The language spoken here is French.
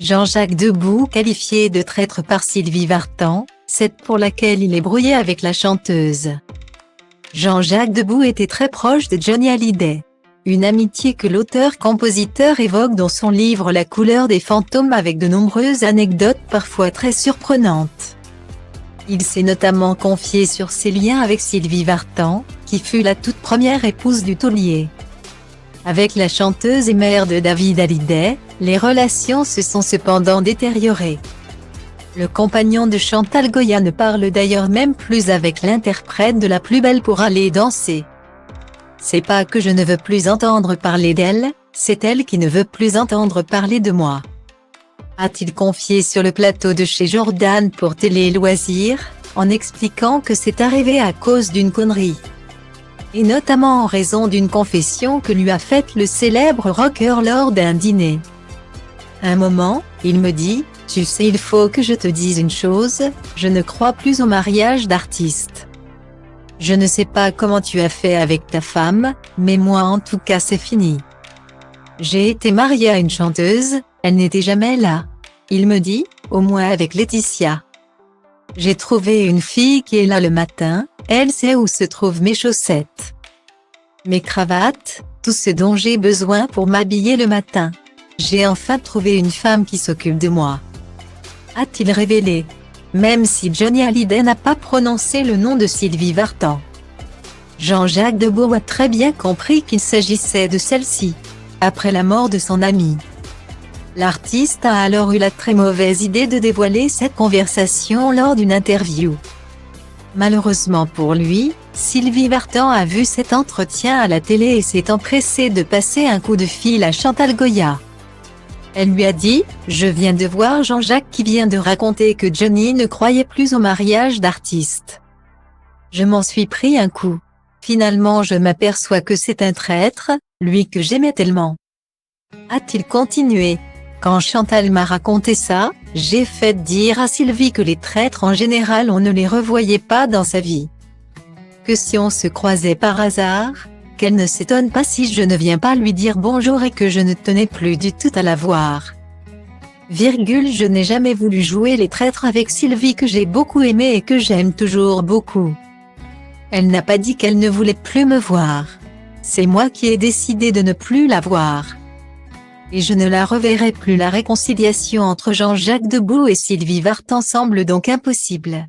Jean-Jacques Debout qualifié de traître par Sylvie Vartan, cette pour laquelle il est brouillé avec la chanteuse. Jean-Jacques Debout était très proche de Johnny Hallyday. Une amitié que l'auteur-compositeur évoque dans son livre La couleur des fantômes avec de nombreuses anecdotes parfois très surprenantes. Il s'est notamment confié sur ses liens avec Sylvie Vartan, qui fut la toute première épouse du taulier. Avec la chanteuse et mère de David Hallyday, les relations se sont cependant détériorées. Le compagnon de Chantal Goya ne parle d'ailleurs même plus avec l'interprète de La plus belle pour aller danser. C'est pas que je ne veux plus entendre parler d'elle, c'est elle qui ne veut plus entendre parler de moi. A-t-il confié sur le plateau de chez Jordan pour Télé Loisirs, en expliquant que c'est arrivé à cause d'une connerie. Et notamment en raison d'une confession que lui a faite le célèbre rocker lors d'un dîner. Un moment, il me dit, « Tu sais, il faut que je te dise une chose, je ne crois plus au mariage d'artistes. Je ne sais pas comment tu as fait avec ta femme, mais moi en tout cas c'est fini. J'ai été marié à une chanteuse, elle n'était jamais là. » Il me dit, « Au moins avec Laetitia. J'ai trouvé une fille qui est là le matin, elle sait où se trouvent mes chaussettes, mes cravates, tout ce dont j'ai besoin pour m'habiller le matin. J'ai enfin trouvé une femme qui s'occupe de moi. » A-t-il révélé, même si Johnny Hallyday n'a pas prononcé le nom de Sylvie Vartan. Jean-Jacques Debout a très bien compris qu'il s'agissait de celle-ci, après la mort de son ami. L'artiste a alors eu la très mauvaise idée de dévoiler cette conversation lors d'une interview. Malheureusement pour lui, Sylvie Vartan a vu cet entretien à la télé et s'est empressée de passer un coup de fil à Chantal Goya. Elle lui a dit, « Je viens de voir Jean-Jacques qui vient de raconter que Johnny ne croyait plus au mariage d'artistes. Je m'en suis pris un coup. Finalement je m'aperçois que c'est un traître, lui que j'aimais tellement. » A-t-il continué. Quand Chantal m'a raconté ça, j'ai fait dire à Sylvie que les traîtres en général on ne les revoyait pas dans sa vie. Que si on se croisait par hasard, qu'elle ne s'étonne pas si je ne viens pas lui dire bonjour et que je ne tenais plus du tout à la voir. Je n'ai jamais voulu jouer les traîtres avec Sylvie que j'ai beaucoup aimée et que j'aime toujours beaucoup. Elle n'a pas dit qu'elle ne voulait plus me voir. C'est moi qui ai décidé de ne plus la voir. Et je ne la reverrai plus. La réconciliation entre Jean-Jacques Debout et Sylvie Vartan semble donc impossible.